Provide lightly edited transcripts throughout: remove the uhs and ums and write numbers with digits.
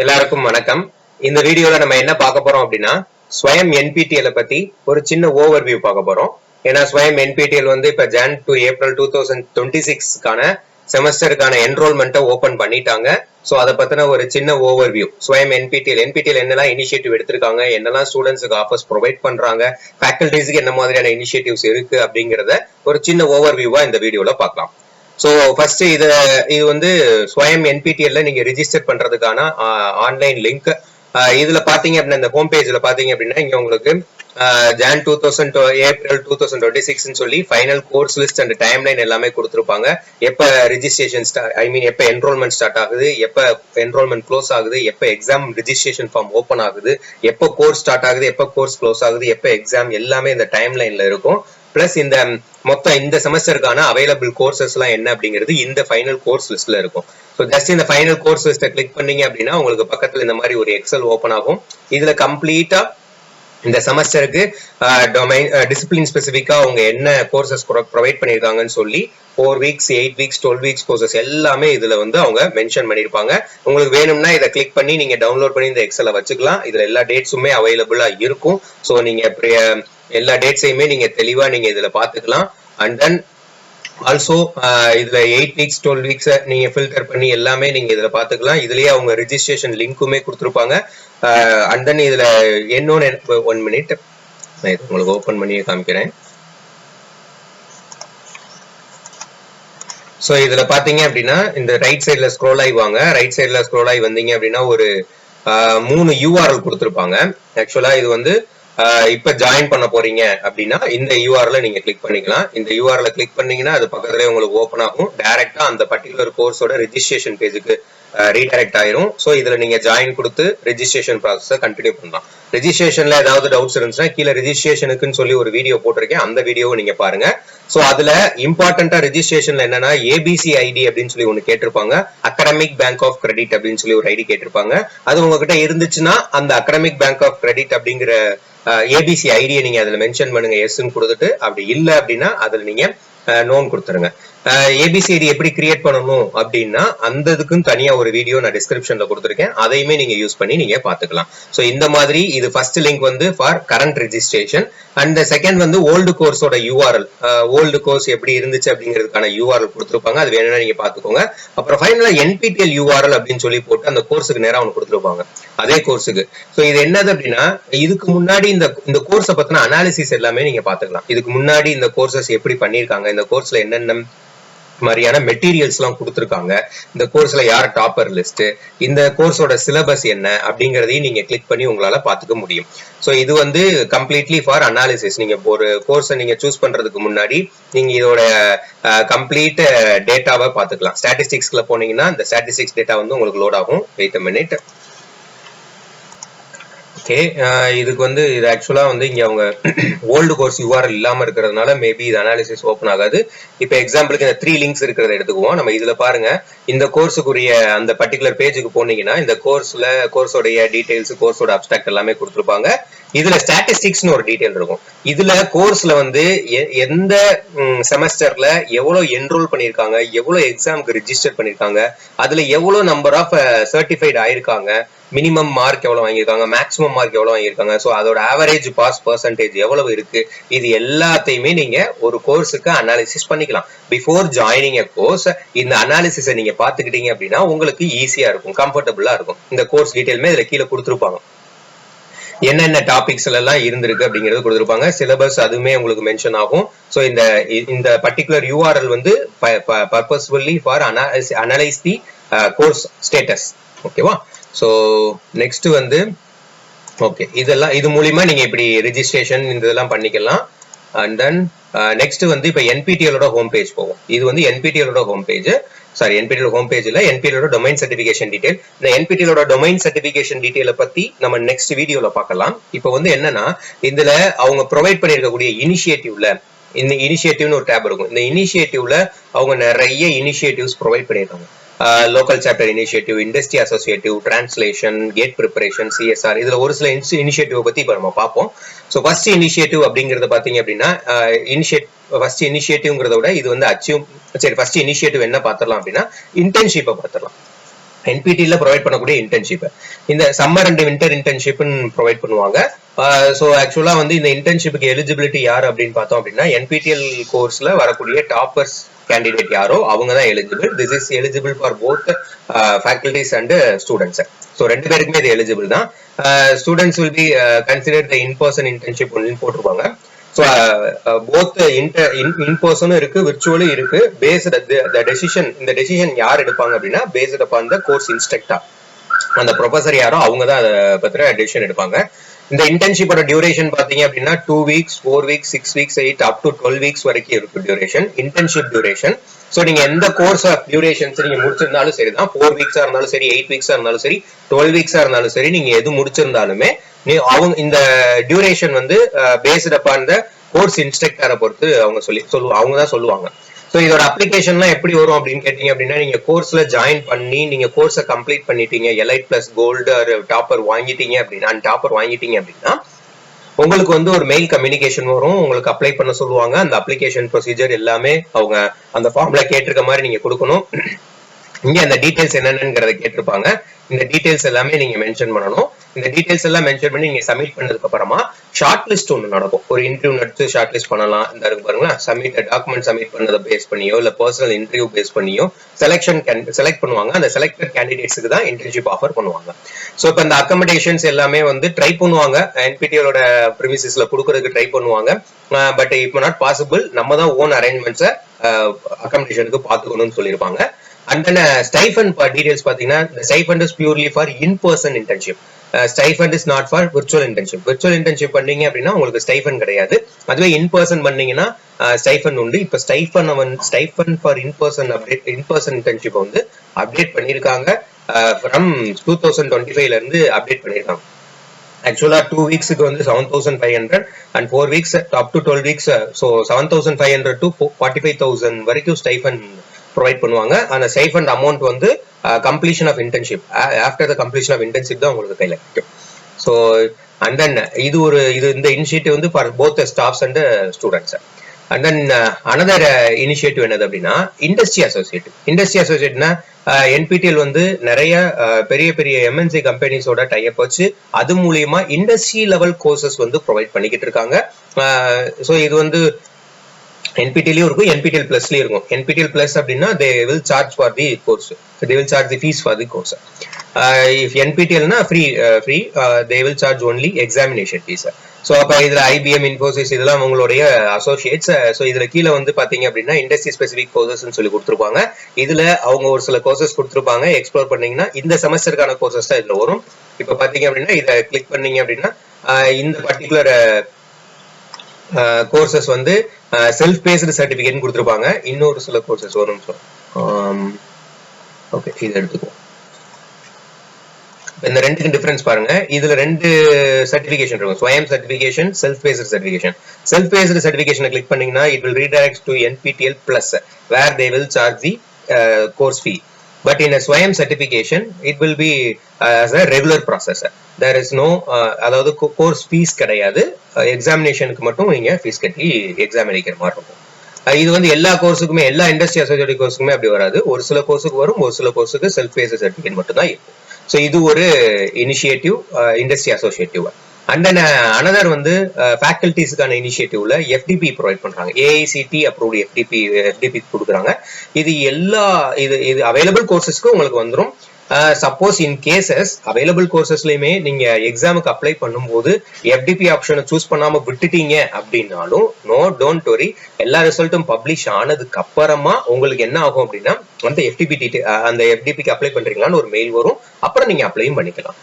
எல்லாருக்கும் வணக்கம். இந்த வீடியோல நம்ம என்ன பார்க்க போறோம் அப்படின்னா ஸ்வயம் என்பிடிஎல் பத்தி ஒரு சின்ன ஓவர்வியூ பார்க்க போறோம். ஏன்னா ஸ்வயம் என்பிடிஎல் வந்து இப்ப ஜான் டு ஏப்ரல் 2026க்கான செமஸ்டருக்கான என்ரோல்மெண்ட்டை ஓபன் பண்ணிட்டாங்க. ஸோ அதை பத்தின ஒரு சின்ன ஓவர்வியூ. ஸ்வயம் என்பிடிஎல் என்னெல்லாம் இனிஷியேட்டிவ் எடுத்திருக்காங்க, என்னெல்லாம் ஸ்டூடெண்ட்ஸுக்கு ஆஃபர்ஸ் ப்ரொவைட் பண்றாங்க, ஃபேக்கல்டிஸ்க்கு என்ன மாதிரியான இனிஷியேட்டிவ்ஸ் இருக்கு அப்படிங்கறத ஒரு சின்ன ஓவர்வியூவா இந்த வீடியோல பார்க்கலாம். ஸோ ஃபர்ஸ்ட் இது வந்து ஸ்வயம் என்பிடிஎல்ல நீங்க ரிஜிஸ்டர் பண்றதுக்கான ஆன்லைன் லிங்க். இதுல பாத்தீங்க அப்படின்னா இந்த ஹோம் பேஜ்ல பாத்தீங்க அப்படின்னா இங்க உங்களுக்கு ஜான் 2000 ஏப்ரல் 2026 சொல்லி final course list and timeline எல்லாமே கொடுத்துருப்பாங்க. எப்ப ரிஜிஸ்ட்ரேஷன் எப்ப என்ரோல்மெண்ட் ஸ்டார்ட் ஆகுது, எப்ப என்ரோல்மெண்ட் க்ளோஸ் ஆகுது, எப்ப எக்ஸாம் ரிஜிஸ்ட்ரேஷன் ஃபார்ம் ஓப்பன் ஆகுது, எப்ப கோர்ஸ் ஸ்டார்ட் ஆகுது, எப்ப கோர்ஸ் க்ளோஸ் ஆகுது, எப்ப எக்ஸாம் எல்லாமே இந்த டைம்லைன்ல இருக்கும். பிளஸ் இந்த மொத்தம் இந்த செமஸ்டருக்கான அவைலபிள் கோர்சஸ் எல்லாம் என்ன அப்படிங்கிறது இந்த ஃபைனல் கோர்ஸ் லிஸ்ட்ல இருக்கும். ஸோ ஜஸ்ட் இந்த ஃபைனல் கோர்ஸ் லிஸ்ட்டை கிளிக் பண்ணீங்க அப்படின்னா உங்களுக்கு பக்கத்துல இந்த மாதிரி ஒரு எக்ஸல் ஓப்பன் ஆகும். இதுல கம்ப்ளீட்டா இந்த செமஸ்டருக்கு டிசிப்ளின் ஸ்பெசிஃபிக்கா அவங்க என்ன கோர்சஸ் ப்ரொவைட் பண்ணியிருக்காங்கன்னு சொல்லி 4 வீக்ஸ் 8 வீக்ஸ் 12 வீக்ஸ் கோர்சஸ் எல்லாமே இதுல வந்து அவங்க மென்ஷன் பண்ணிருப்பாங்க. உங்களுக்கு வேணும்னா இதை கிளிக் பண்ணி நீங்க டவுன்லோட் பண்ணி இந்த எக்ஸலை வச்சுக்கலாம். இதுல எல்லா டேட்ஸுமே அவைலபிளா இருக்கும். ஸோ நீங்க எல்லா டேட்ஸையுமே நீங்க தெளிவா நீங்க இதுல பாத்துக்கலாம். அண்ட் தென் ஆல்சோ இதுல 8 வீக்ஸ் 12 வீக்ஸ் நீங்க ஃபில்டர் பண்ணி எல்லாமே நீங்க இதுல பாத்துக்கலாம். இதுலயே அவங்க ரிஜிஸ்ட்ரேஷன் லிங்க்குமே கொடுத்துருப்பாங்க. அண்ட் தென் இதுல இன்னொன்னு 1 மினிட் நான் இது உங்களுக்கு ஓபன் பண்ணியே காமிக்கிறேன். ஸோ இதுல பாத்தீங்க அப்படின்னா இந்த ரைட் சைட்ல ஸ்க்ரோல் ஆகி வாங்க. ரைட் சைட்ல ஸ்க்ரோல் ஆகி வந்தீங்க அப்படின்னா ஒரு 3 யூஆர்எல் கொடுத்துருப்பாங்க. ஆக்சுவலா இது வந்து இப்ப ஜாயின் பண்ண போறீங்க அப்படின்னா இந்த யூஆர்எல் நீங்க கிளிக் பண்ணிக்கலாம். இந்த யூஆர்எல் கிளிக் பண்ணீங்கன்னா அது பக்கத்துலேயே உங்களுக்கு ஓப்பன் ஆகும். டைரக்டா அந்த பர்டிகுலர் கோர்ஸோட ரெஜிஸ்ட்ரேஷன் பேஜுக்கு ரீடைரக்ட் ஆயிரும். ஸோ இதுல நீங்க ஜாயின் கொடுத்து ரெஜிஸ்ட்ரேஷன் ப்ராசஸை கண்டினியூ பண்ணலாம். ரெஜிஸ்ட்ரேஷன்ல ஏதாவது டவுட்ஸ் இருந்துச்சுன்னா கீழே ரெஜிஸ்ட்ரேஷனுக்குன்னு சொல்லி ஒரு வீடியோ போட்டிருக்கேன், அந்த வீடியோவை நீங்க பாருங்க. ஸோ அதுல இம்பார்ட்டன்டா ரெஜிஸ்ட்ரேஷன்ல என்னன்னா ஏபிசி ஐடி அப்படின்னு சொல்லி ஒன்று கேட்டிருப்பாங்க. அகடமிக் பேங்க் ஆஃப் கிரெடிட் அப்படின்னு சொல்லி ஒரு ஐடி கேட்டிருப்பாங்க. அது உங்ககிட்ட இருந்துச்சுன்னா அந்த அகடமிக் பேங்க் ஆஃப் கிரெடிட் அப்படிங்கிற ஏபிசி ஐடியை நீங்க அதுல மென்ஷன் பண்ணுங்க, எஸ்ன்னு கொடுத்துட்டு. அப்படி இல்லை அப்படின்னா அதுல நீங்க நோன் கொடுத்துருங்க. ஏபிசிடி எப்படி கிரியேட் பண்ணணும் அப்படின்னா அந்த இதுக்குன்னு தனியா ஒரு வீடியோ நான் டிஸ்கிரிப்ஷன்ல கொடுத்துருக்கேன், அதையுமே நீங்க யூஸ் பண்ணி நீங்க பாத்துக்கலாம். ஸோ இந்த மாதிரி இது ஃபர்ஸ்ட் லிங்க் வந்து for current registration. And second வந்து ஓல்டு கோர்ஸோட யூஆர்எல், ஓல்டு கோர்ஸ் எப்படி இருந்துச்சு அப்படிங்கிறதுக்கான யூஆர்எல் கொடுத்துருப்பாங்க. அது வேணும்னா நீங்க பாத்துக்கோங்க. அப்புறம் ஃபைனலா என்பிடிஎல் யூஆர்எல் அப்படின்னு சொல்லி போட்டு அந்த கோர்ஸுக்கு நேரம் அவங்க கொடுத்துருப்பாங்க, அதே கோர்ஸுக்கு. ஸோ இது என்னது அப்படின்னா இதுக்கு முன்னாடி இந்த கோர்ஸை பத்தின அனாலிசிஸ் எல்லாமே நீங்க பாத்துக்கலாம். இதுக்கு முன்னாடி இந்த கோர்சஸ் எப்படி பண்ணிருக்காங்க, இந்த கோர்ஸ்ல என்னென்ன மாதிரியான மெட்டீரியல்ஸ் எல்லாம் கொடுத்துருக்காங்க, இந்த கோர்ஸ்ல யார் டாப்பர் லிஸ்ட், இந்த கோர்ஸோட சிலபஸ் என்ன அப்படிங்கறதையும் நீங்க கிளிக் பண்ணி உங்களால பாத்துக்க முடியும். ஸோ இது வந்து கம்ப்ளீட்லி ஃபார் அனாலிசிஸ். நீங்க ஒரு கோர்ஸை நீங்க சூஸ் பண்றதுக்கு முன்னாடி நீங்க இதோட கம்ப்ளீட் டேட்டாவை பாத்துக்கலாம். ஸ்டாட்டிஸ்டிக்ஸ்ல போனீங்கன்னா இந்த ஸ்டாட்டிஸ்டிக்ஸ் டேட்டா வந்து உங்களுக்கு லோட் ஆகும். Wait a minute. ஓகே, இதுக்கு வந்து இது ஆக்சுவலா வந்து இங்க அவங்க ஓல்டு கோர்ஸ் யூஆர்எல் இல்லாம இருக்கிறதுனால மேபி இது அனாலிசிஸ் ஓப்பன் ஆகாது. இப்போ எக்ஸாம்பிளுக்கு இந்த 3 லிங்க்ஸ் இருக்கிறத எடுத்துக்குவோம். நம்ம இதுல பாருங்க, இந்த கோர்ஸுக்குரிய அந்த பர்டிகுலர் பேஜுக்கு போனீங்கன்னா இந்த கோர்ஸோடைய டீடைல்ஸ், கோர்ஸோட அப்ஸ்ட்ராக்ட் எல்லாமே கொடுத்துருப்பாங்க. இதுல ஸ்டாட்டிஸ்டிக்ஸ்னு ஒரு டீடைல் இருக்கும். இதுல கோர்ஸ்ல வந்து எந்த செமஸ்டர்ல எவ்வளவு என்ரோல் பண்ணிருக்காங்க, எவ்வளவு எக்ஸாமுக்கு ரிஜிஸ்டர் பண்ணிருக்காங்க, அதுல எவ்வளவு நம்பர் ஆஃப் சர்டிஃபைட் ஆயிருக்காங்க, மினிமம் மார்க் எவ்வளவு வாங்கியிருக்காங்க, மேக்ஸிமம் மார்க் எவ்வளவு வாங்கியிருக்காங்க, ஸோ அதோட ஆவரேஜ் பாஸ் பர்சன்டேஜ் எவ்வளவு இருக்கு, இது எல்லாத்தையுமே நீங்க ஒரு கோர்ஸுக்கு அனாலிசிஸ் பண்ணிக்கலாம். பிஃபோர் ஜாயினிங் எ கோர்ஸ் இந்த அனாலிசிஸை நீங்க பாத்துக்கிட்டீங்க அப்படின்னா உங்களுக்கு ஈஸியா இருக்கும், கம்ஃபர்டபுளா இருக்கும். இந்த கோர்ஸ் டீடைலுமே இதுல கீழே கொடுத்துருப்பாங்க, என்னென்ன டாபிக்ஸ் எல்லாம் இருந்திருக்கு அப்படிங்கிறது கொடுத்துருப்பாங்க. சிலபஸ் அதுவுமே உங்களுக்கு மென்ஷன் ஆகும். ஸோ இந்த பர்டிகுலர் யூஆர்எல் வந்து purposefully for analyse the course status. ஓகேவா? ஸோ நெக்ஸ்ட் வந்து ஓகே, இதெல்லாம் இது மூலியமா நீங்க இப்படி ரெஜிஸ்ட்ரேஷன் இதெல்லாம் பண்ணிக்கலாம். அண்ட் தென் நெக்ஸ்ட் வந்து இப்போ என்பிடிஎலோட ஹோம் பேஜ் போகும். இது வந்து என்பிடிஎலோட home page, sorry NPTEL home page இல்ல, என்பிடிஎலோட டொமைன் சர்டிஃபிகேஷன் டீடைல். இந்த என்பிடிஎலோட டொமைன் சர்டிஃபிகேஷன் டீடைலை பத்தி நம்ம நெக்ஸ்ட் வீடியோல பார்க்கலாம். இப்போ வந்து என்னன்னா இதுல அவங்க ப்ரொவைட் பண்ணிருக்கக்கூடிய இனிஷியேட்டிவ்ல இந்த இனிஷியேட்டிவ்னு ஒரு டேப் இருக்கும். இந்த இனிஷியேட்டிவ்ல அவங்க நிறைய இனிஷியேட்டிவ்ஸ் ப்ரொவைட் பண்ணிருக்காங்க. Local chapter initiative, industry associative, translation, GATE preparation, CSR, இதுல ஒரு சில இனிஷியேட்டிவ் பத்தி இப்ப நம்ம பார்ப்போம். ஸோ ஃபர்ஸ்ட் இனிஷியேட்டிவ் அப்படிங்கறத பாத்தீங்க அப்படின்னா ஃபர்ஸ்ட் இனிஷியேட்டிவ்ங்கிறத விட இது வந்து ஃபர்ஸ்ட் இனிஷியேட்டிவ் என்ன பாத்திரலாம் அப்படின்னா இன்டர்ன்ஷிப்பை பாத்திரலாம். என்பிடில ப்ரொவைட் பண்ணக்கூடிய இன்டர்ன்ஷிப் இந்த summer and winter internship provide பண்ணுவாங்க. ஸோ ஆக்சுவலா வந்து இந்த இன்டர்ன்ஷிப்புக்கு எலிஜிபிலிட்டி யார் அப்படின்னு பார்த்தோம் அப்படின்னா என்பிடிஎல் கோர்ஸ்ல வரக்கூடிய டாப்பர்ஸ் கேண்டிடேட் யாரோ அவங்க தான் eligible. This is eligible for both faculties and students. So ரெண்டு பேருக்குமே இது எலிஜிபிள் தான். Students will be consider the in person internship ஒன்னு போட்டிருப்பாங்க. ஸோ போத் இன் பர்சனும் இருக்கு, விர்ச்சுவலும் இருக்கு. பேஸ்ட் டெசிஷன், இந்த டெசிஷன் யார் எடுப்பாங்க அப்படின்னா based upon the course instructor, அந்த ப்ரொஃபசர் யாரோ அவங்க தான் அதை பத்திர டெசிஷன் எடுப்பாங்க. இந்த இன்டர்ன்ஷிப்போட டியூரேஷன் பாத்தீங்க அப்படின்னா 2 weeks 4 weeks 6 weeks 8 up to 12 weeks வரைக்கும் இருக்கு டியூரேஷன், இன்டர்ன்ஷிப் டியூரேஷன். ஸோ நீங்க எந்த கோர்ஸ் ஆஃப் டியூரேஷன்ஸ் நீங்க முடிச்சிருந்தாலும் சரி தான், 4 weeks இருந்தாலும் சரி, 8 weeks இருந்தாலும் சரி, 12 weeks இருந்தாலும் சரி, நீங்க எது முடிச்சிருந்தாலுமே அவங்க இந்த டியூரேஷன் வந்து பேஸ்ட் அப்பான் த கோர்ஸ் இன்ஸ்ட்ரக்டரை பொறுத்து அவங்க தான் சொல்லுவாங்க. ஸோ இதோட அப்ளிகேஷன்லாம் எப்படி வரும் அப்படின்னு கேட்டீங்க அப்படின்னா, நீங்க கோர்ஸ்ல ஜாயின் பண்ணி நீங்க கோர்ஸை கம்ப்ளீட் பண்ணிட்டீங்க, எலைட் பிளஸ் கோல்டு டாப்பர் வாங்கிட்டீங்க அப்படின்னா உங்களுக்கு வந்து ஒரு மெயில் கம்யூனிகேஷன் வரும், உங்களுக்கு அப்ளை பண்ண சொல்லுவாங்க. அந்த அப்ளிகேஷன் ப்ரொசீஜர் எல்லாமே அவங்க அந்த ஃபார்ம்ல கேட்டிருக்க மாதிரி நீங்க கொடுக்கணும். இங்க அந்த டீடைல்ஸ் என்னென்னங்கிறத கேட்டிருப்பாங்க. இந்த டீடைல்ஸ் எல்லாமே நீங்க மென்ஷன் பண்ணணும். இந்த டீடைல்ஸ் எல்லாம் மென்ஷன் பண்ணி நீங்க சப்மிட் பண்ணதுக்கு அப்புறமா ஷார்ட் லிஸ்ட் ஒன்று நடக்கும். ஒரு இன்டர்வியூ நடத்தி ஷார்ட் லிஸ்ட் பண்ணலாம். இந்த இருக்கு பாருங்களா, டாக்குமெண்ட் சப்மிட் பண்ணதை பேஸ் பண்ணியோ இல்ல பர்சனல் இன்டர்வியூ பேஸ் பண்ணியோ செலக்ட் பண்ணுவாங்க. அந்த செலக்டட் கேண்டிடேட்ஸ்க்கு தான் இன்டர்ன்ஷிப் ஆஃபர் பண்ணுவாங்க. ஸோ இப்போ இந்த அக்கமடேஷன்ஸ் எல்லாமே வந்து ட்ரை பண்ணுவாங்க, என்பிடிஎலோட ப்ரிமிசஸ்ல கொடுக்கறதுக்கு ட்ரை பண்ணுவாங்க. பட் இப்போ நாட் பாசிபிள், நம்ம தான் ஓன் அரேஞ்ச்மெண்ட்ஸை அக்கமடேஷனுக்கு பார்த்துக்கணும்னு சொல்லியிருப்பாங்க. அண்ட் தென் ஸ்டைஃபண்ட் டீடைல்ஸ் பாத்தீங்கன்னா, stipend is purely for in person internship. Stipend is not for virtual internship. Virtual internship பண்ணீங்க அப்படின்னா உங்களுக்கு ஸ்டைஃபண்ட் கிடையாது. அதுவே இன் பர்சன் பண்ணீங்கன்னா ஸ்டைஃபண்ட் உண்டு. இப்போ stipend for in person internship வந்து அப்டேட் பண்ணியிருக்காங்க. ஃப்ரம் 2025ல இருந்து அப்டேட் பண்ணியிருக்காங்க. ஆக்சுவலா 2 weeksக்கு வந்து 7,500 and 4 weeks up to 12 weeks, so 7,500 to 45,000 வரைக்கும் ஸ்டைஃபண்ட் ப்ரொவைட் பண்ணுவாங்க. அந்த ஸ்டைஃபண்ட் அமௌண்ட் வந்து completion of internship, after the completion of internship தான் உங்களுக்கு கையில் கிடைக்கும். ஸோ அண்ட் தென் இந்த இனிஷியேட்டிவ் வந்து for both staffs and students. And then another initiative என்னது அப்படின்னா இண்டஸ்ட்ரி அசோசியேட்னா என்பிடிஎல் வந்து நிறைய பெரிய பெரிய எம்என்சி கம்பெனிஸோட டைப் வச்சு அது மூலியமா இண்டஸ்ட்ரி லெவல் கோர்சஸ் வந்து ப்ரொவைட் பண்ணிக்கிட்டு இருக்காங்க. ஸோ இது வந்து என்பிடிஎல்லையும் இருக்கும், என்பிடிஎல் பிளஸ்லயும் இருக்கும். என்பிடிஎல் பிளஸ் அப்படின்னா they will charge for the course, they will charge the fees for the course. If NPTEL-na free, they will charge only examination fees. So அப்போ இதுல ஐபிஎம், இன்ஃபோசிஸ் இதெல்லாம் உங்களுடைய அசோசியேட்ஸ். ஸோ இதுல கீழே வந்து பாத்தீங்க அப்படின்னா இண்டஸ்ட்ரி ஸ்பெசிபிக் கோர்சஸ் சொல்லி கொடுத்துருப்பாங்க. இதுல அவங்க ஒரு சில கோர்சஸ் கொடுத்துருப்பாங்க. எக்ஸ்ப்ளோர் பண்ணீங்கன்னா இந்த செமஸ்டருக்கான கோர்சஸ் தான் இதுல வரும். இப்போ பாத்தீங்க அப்படின்னா இதை கிளிக் பண்ணீங்க அப்படின்னா இந்த பர்டிகுலர் கோர்சஸ் வந்து செல்ஃப் பேஸ்டு சர்டிபிகேட் கொடுத்துருப்பாங்க. இன்னொரு சில கோர்சஸ் வரும். ஓகே, இதை எடுத்துக்குவோம். இந்த ரெண்டுக்கு டிஃபரன்ஸ் பாருங்க. இதுல ரெண்டு சர்டிபிகேஷன் இருக்கும், Swayam certification, self based certification. Self based சர்டிபிகேஷனை கிளிக் பண்ணீங்கன்னா it will redirect to NPTEL Plus where they will charge the course fee. But in a Swayam certification, it will be as a regular process. There is no அதாவது course fees கிடையாது. எக்ஸாமினேஷனுக்கு மட்டும் நீங்க fees கட்டி exam எழுதிக்கிற மாதிரி இருக்கும். இது வந்து எல்லா கோர்ஸுக்குமே, எல்லா இண்டஸ்ட்ரி அசோசியேட் கோர்ஸுக்குமே அப்படி வராது. ஒரு சில கோர்ஸுக்கு வரும், ஒரு சில கோர்ஸுக்கு செல்ஃப் பேஸ்டு சர்டிபிகேட் மட்டும் தான் இருக்கும். ஸோ இது ஒரு initiative, industry associative. And then another வந்து ஃபேக்கல்டிஸ்க்கான இனிஷியேட்டிவ்ல FDP ப்ரொவைட் பண்றாங்க. AICT அப்ரூவ்டு FDP கொடுக்குறாங்க. இது அவைலபிள் கோர்சஸ்க்கு உங்களுக்கு வந்துடும். சப்போஸ் இன் கேசஸ் அவைலபிள் கோர்சஸ்லயுமே நீங்க எக்ஸாமுக்கு அப்ளை பண்ணும்போது FDP ஆப்ஷனை சூஸ் பண்ணாம விட்டுட்டீங்க அப்படின்னாலும் டோன்ட் வரி, எல்லா ரிசல்ட்டும் பப்ளிஷ் ஆனதுக்கு அப்புறமா உங்களுக்கு என்ன ஆகும் அப்படின்னா அந்த FDPக்கு அப்ளை பண்றீங்களான்னு ஒரு மெயில் வரும். அப்புறம் நீங்க அப்ளையும் பண்ணிக்கலாம்.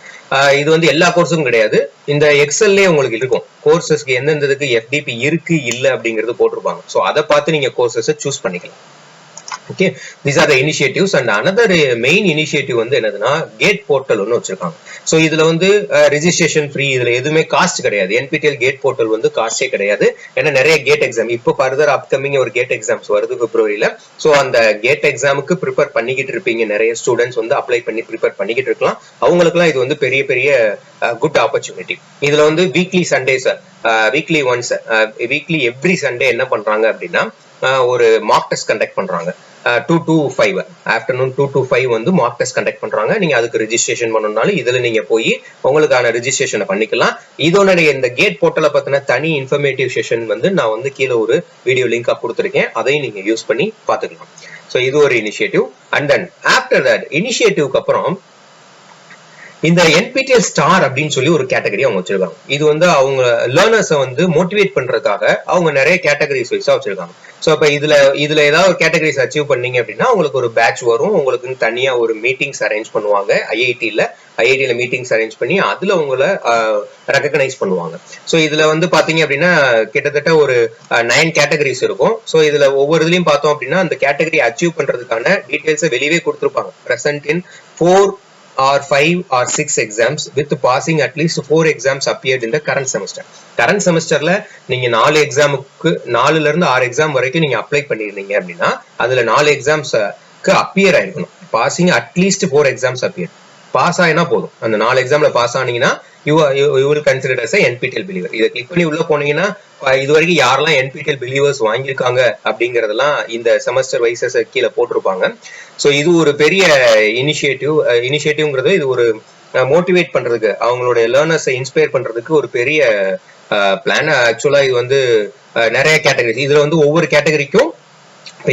இது வந்து எல்லா கோர்ஸும் கிடையாது. இந்த எக்ஸல்லே உங்களுக்கு இருக்கும் கோர்சஸ்க்கு எந்தெந்ததுக்கு FDP இருக்கு இல்ல அப்படிங்கிறது போட்டிருப்பாங்க. ஸோ அதை பார்த்து நீங்க கோர்சஸை சூஸ் பண்ணிக்கலாம். Okay, these are the initiatives. And another main initiative வந்து என்னதுன்னா கேட் போர்ட்டல் ஒன்று வச்சிருக்காங்க. ஸோ இதுல வந்து ரெஜிஸ்ட்ரேஷன் ஃப்ரீ, இதுல எதுவுமே காஸ்ட் கிடையாது. NPTEL கேட் போர்ட்டல் வந்து காஸ்டே கிடையாது. ஏன்னா நிறைய கேட் எக்ஸாம் இப்போ ஃபர்தர் அப்கமிங் ஒரு கேட் எக்ஸாம்ஸ் வருது பிப்ரவரியில. ஸோ அந்த கேட் எக்ஸாமுக்கு ப்ரிப்பேர் பண்ணிக்கிட்டு இருப்பீங்க. நிறைய ஸ்டூடெண்ட்ஸ் வந்து அப்ளை பண்ணி ப்ரிப்பேர் பண்ணிக்கிட்டு இருக்கலாம். அவங்களுக்குலாம் இது வந்து பெரிய பெரிய குட் ஆப்பர்ச்சுனிட்டி. இதுல வந்து weekly Sundays, weekly once, weekly every Sunday என்ன பண்றாங்க அப்படின்னா ஒரு மார்க் டெஸ்ட் கண்டக்ட் பண்றாங்க. 2 to 5 ஆஃப்டர்நூன் 2 to 5 வந்து மார்க் டெஸ்ட் கண்டக்ட் பண்றாங்க. நீங்க அதுக்கு ரெஜிஸ்ட்ரேஷன் பண்ணணும்னாலும் இதுல நீங்க போய் உங்களுக்கான ரெஜிஸ்ட்ரேஷனை பண்ணிக்கலாம். இதோட இந்த கேட் போர்ட்டலை பத்தின தனி இன்ஃபர்மேட்டிவ் செஷன் வந்து நான் வந்து கீழே ஒரு வீடியோ லிங்கா கொடுத்துருக்கேன். அதையும் நீங்க யூஸ் பண்ணி பாத்துக்கலாம். ஸோ இது ஒரு initiative. And then after that இனிஷியேட்டிவ்க்கு அப்புறம் இந்த NPTEL ஸ்டார் அப்படின்னு சொல்லி ஒரு கேட்டகரி அவங்க வச்சிருக்காங்க. இது வந்து அவங்க லேர்னர்ஸை வந்து மோட்டிவேட் பண்றதுக்காக அவங்க நிறைய கேட்டகரிஸ் வைஸா வச்சிருக்காங்க. ஸோ அப்ப இதுல ஏதாவது ஒரு கேட்டகரிஸ் அச்சீவ் பண்ணீங்க அப்படின்னா உங்களுக்கு ஒரு பேட்ச் வரும். உங்களுக்கு தனியா ஒரு மீட்டிங்ஸ் அரேஞ்ச் பண்ணுவாங்க. ஐஐடியில மீட்டிங்ஸ் அரேஞ்ச் பண்ணி அதுல உங்களை ரெகக்னைஸ் பண்ணுவாங்க. ஸோ இதுல வந்து பாத்தீங்க அப்படின்னா கிட்டத்தட்ட ஒரு 9 கேட்டகரிஸ் இருக்கும். ஸோ இதுல ஒவ்வொரு இதுலயும் பார்த்தோம் அப்படின்னா அந்த கேட்டகரி அச்சீவ் பண்றதுக்கான டீடைல்ஸை வெளியே கொடுத்துருப்பாங்க. Present in 4 or 5 or 6 exams with passing at least 4 exams appeared in the current semester. current semesterல நீங்க 4 எக்ஸாமுக்கு 4ல இருந்து 6 எக்ஸாம் வரைக்கும் நீங்க அப்ளை பண்ணிருந்தீங்க அப்படின்னா அதுல 4 எக்ஸாம்ஸ்க்கு அப்பியர் ஆயிருக்கணும். Passing at least 4 exams appear. Pass ஆயினா போதும். அந்த 4 எக்ஸாம்ல பாஸ் ஆனீங்கன்னா you will consider as a NPTEL believer. இதை கிளிக் பண்ணி உள்ள போனீங்கன்னா இது வரைக்கும் யாரெல்லாம் NPTEL பிலீவர்ஸ் வாங்கியிருக்காங்க அப்படிங்கறதெல்லாம் இந்த செமஸ்டர் வைசஸ் கீழே போட்டிருப்பாங்க. ஸோ இது ஒரு பெரிய இனிஷியேட்டிவ்ங்கிறது இது ஒரு மோட்டிவேட் பண்றதுக்கு அவங்களுடைய லேர்னர்ஸை இன்ஸ்பயர் பண்றதுக்கு ஒரு பெரிய பிளான். ஆக்சுவலா இது வந்து நிறைய கேட்டகரி. இதுல வந்து ஒவ்வொரு கேட்டகரிக்கும்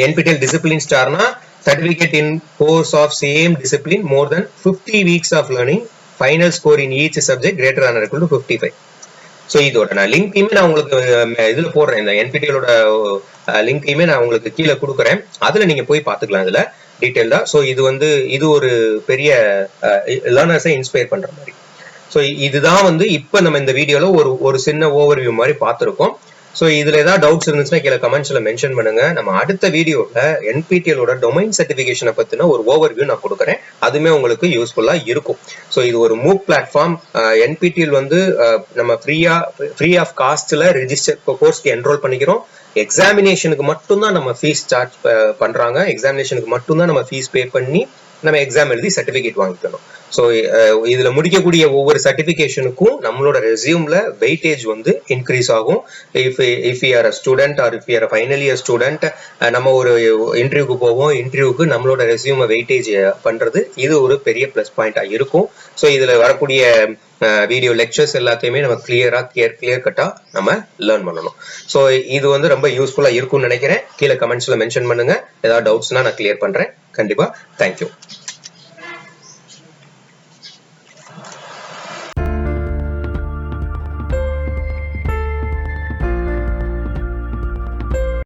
NPTEL டிசிப்ளின் ஸ்டார்னா certificate in course of same discipline more than 50 weeks of learning, final score in each subject greater than or equal to 55. So இதோட நான் லிங்கையுமே நான் உங்களுக்கு இதுல போடுறேன். இந்த NPTEL-ஓட லிங்கையுமே நான் உங்களுக்கு கீழே கொடுக்குறேன். அதுல நீங்க போய் பாத்துக்கலாம் இதுல டீட்டெயில்டா. ஸோ இது ஒரு பெரிய லேர்னர்ஸை இன்ஸ்பயர் பண்ற மாதிரி. ஸோ இதுதான் வந்து இப்ப நம்ம இந்த வீடியோல ஒரு சின்ன ஓவர்வியூ மாதிரி பார்த்திருக்கோம். ஸோ இதுல ஏதாவது டவுட்ஸ் இருந்துச்சுன்னா கீழே கமெண்ட்ஸ்ல மென்ஷன் பண்ணுங்க. நம்ம அடுத்த வீடியோல NPTEL-ஓட டொமைன் சர்டிபிகேஷனை பத்தின ஒரு ஓவர்வியூ நான் கொடுக்குறேன். அதுமே உங்களுக்கு யூஸ்ஃபுல்லா இருக்கும். ஸோ இது ஒரு மூக் பிளாட்ஃபார்ம். NPTEL வந்து நம்ம ஃப்ரீ ஆஃப் காஸ்ட்ல ரெஜிஸ்டர் கோர்ஸ்க்கு என்ரோல் பண்ணிக்கிறோம். எக்ஸாமினேஷனுக்கு மட்டும்தான் நம்ம ஃபீஸ் சார்ஜ் பண்றாங்க. எக்ஸாமினேஷனுக்கு மட்டும்தான் நம்ம ஃபீஸ் பே பண்ணி நம்ம எக்ஸாம் எழுதி சர்டிபிகேட் வாங்கிக்கணும். ஸோ இதுல முடிக்கக்கூடிய ஒவ்வொரு சர்டிபிகேஷனுக்கும் நம்மளோட ரெசியூம்ல வெயிட்டேஜ் வந்து இன்க்ரீஸ் ஆகும். If you are a student or if you are final year student நம்ம ஒரு இன்டர்வியூக்கு போவோம். இன்டர்வியூக்கு நம்மளோட ரெசியூமை வெயிட்டேஜ் பண்றது இது ஒரு பெரிய பிளஸ் பாயிண்டா இருக்கும். ஸோ இதுல வரக்கூடிய வீடியோ லெக்சர்ஸ் எல்லாத்தையுமே நம்ம கிளியர் கட்டா நம்ம லேர்ன் பண்ணணும். ஸோ இது வந்து ரொம்ப யூஸ்ஃபுல்லா இருக்கும்னு நினைக்கிறேன். கீழே கமெண்ட்ஸ்ல மென்ஷன் பண்ணுங்க. ஏதாவது டவுட்ஸ்னா நான் கிளியர் பண்றேன் கண்டிப்பா. தேங்க்யூ.